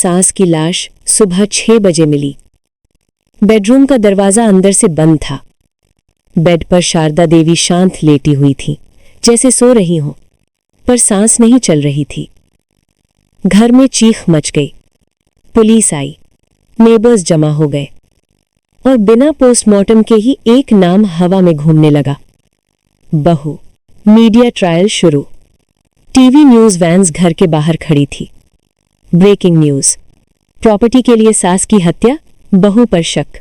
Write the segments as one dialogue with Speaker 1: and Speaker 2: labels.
Speaker 1: सास की लाश सुबह 6 बजे मिली। बेडरूम का दरवाजा अंदर से बंद था। बेड पर शारदा देवी शांत लेटी हुई थी, जैसे सो रही हो, पर सांस नहीं चल रही थी। घर में चीख मच गई। पुलिस आई, नेबर्स जमा हो गए और बिना पोस्टमार्टम के ही एक नाम हवा में घूमने लगा, बहू। मीडिया ट्रायल शुरू। टीवी न्यूज वैन्स घर के बाहर खड़ी थी। ब्रेकिंग न्यूज, प्रॉपर्टी के लिए सास की हत्या, बहू पर शक।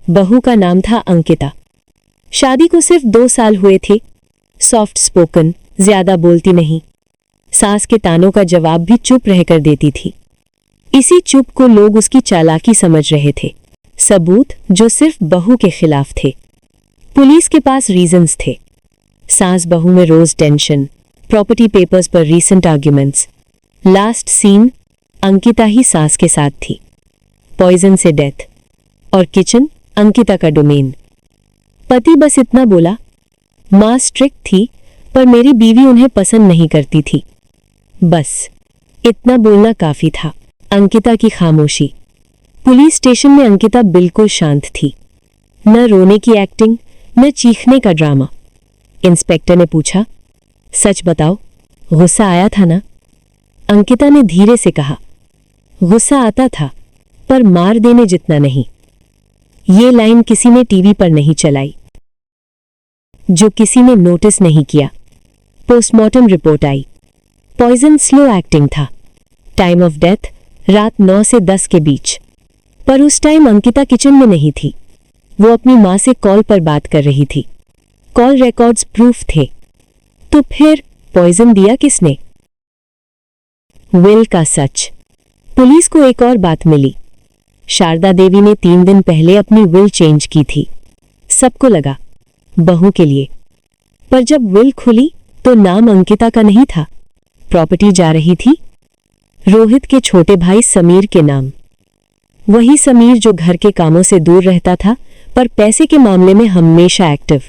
Speaker 1: बहू का नाम था अंकिता। शादी को सिर्फ 2 साल हुए थे। सॉफ्ट स्पोकन, ज्यादा बोलती नहीं। सास के तानों का जवाब भी चुप रहकर देती थी। इसी चुप को लोग उसकी चालाकी समझ रहे थे, सबूत जो सिर्फ बहू के खिलाफ थे। पुलिस के पास रीजंस थे। सास बहू में रोज टेंशन, प्रॉपर्टी पेपर्स पर recent arguments. Last scene, Ankita ही सास के साथ थी। पॉइजन से डेथ। और किचन अंकिता का डोमेन। पति बस इतना बोला, मां स्ट्रिक्ट थी पर मेरी बीवी उन्हें पसंद नहीं करती थी। बस इतना बोलना काफी था। अंकिता की खामोशी। पुलिस स्टेशन में अंकिता बिल्कुल शांत थी। न रोने की एक्टिंग, न चीखने का ड्रामा। इंस्पेक्टर ने पूछा, सच बताओ, गुस्सा आया था ना? अंकिता ने धीरे से कहा, गुस्सा आता था, पर मार देने जितना नहीं। ये लाइन किसी ने टीवी पर नहीं चलाई, जो किसी ने नोटिस नहीं किया। पोस्टमार्टम रिपोर्ट आई। पॉइजन स्लो एक्टिंग था। टाइम ऑफ डेथ रात 9 से 10 के बीच। पर उस टाइम अंकिता किचन में नहीं थी। वो अपनी मां से कॉल पर बात कर रही थी। कॉल रिकॉर्ड्स प्रूफ थे। तो फिर पॉइजन दिया किसने? विल का सच। पुलिस को एक और बात मिली। शारदा देवी ने 3 दिन पहले अपनी विल चेंज की थी। सबको लगा बहू के लिए, पर जब विल खुली तो नाम अंकिता का नहीं था। प्रॉपर्टी जा रही थी रोहित के छोटे भाई समीर के नाम। वही समीर जो घर के कामों से दूर रहता था, पर पैसे के मामले में हमेशा एक्टिव।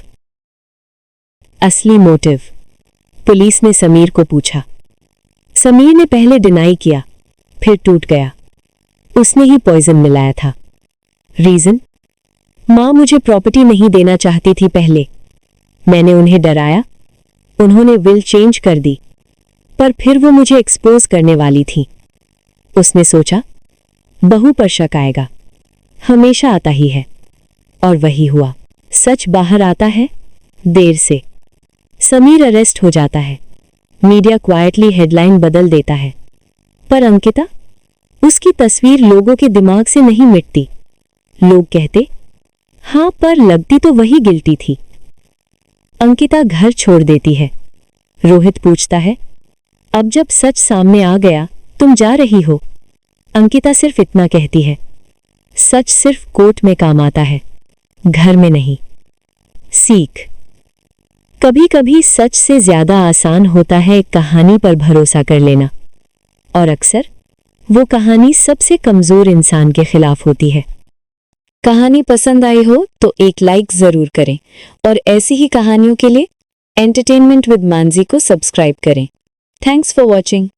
Speaker 1: असली मोटिव? पुलिस ने समीर को पूछा। समीर ने पहले डिनाई किया, फिर टूट गया। उसने ही पॉइजन मिलाया था। रीजन? मां मुझे प्रॉपर्टी नहीं देना चाहती थी पहले। मैंने उन्हें डराया, उन्होंने विल चेंज कर दी, पर फिर वो मुझे एक्सपोज करने वाली थी। उसने सोचा बहू पर शक आएगा, हमेशा आता ही है। और वही हुआ। सच बाहर आता है, देर से। समीर अरेस्ट हो जाता है। मीडिया क्वाइटली हेडलाइन बदल देता है। पर अंकिता? उसकी तस्वीर लोगों के दिमाग से नहीं मिटती। लोग कहते, हां, पर लगती तो वही गिल्टी थी। अंकिता घर छोड़ देती है। रोहित पूछता है, अब जब सच सामने आ गया, तुम जा रही हो? अंकिता सिर्फ इतना कहती है, सच सिर्फ कोर्ट में काम आता है, घर में नहीं। सीख? कभी कभी सच से ज्यादा आसान होता है कहानी पर भरोसा कर लेना, और अक्सर वो कहानी सबसे कमजोर इंसान के खिलाफ होती है। कहानी पसंद आई हो तो एक लाइक जरूर करें और ऐसी ही कहानियों के लिए एंटरटेनमेंट विद मानसी को सब्सक्राइब करें। Thanks for watching.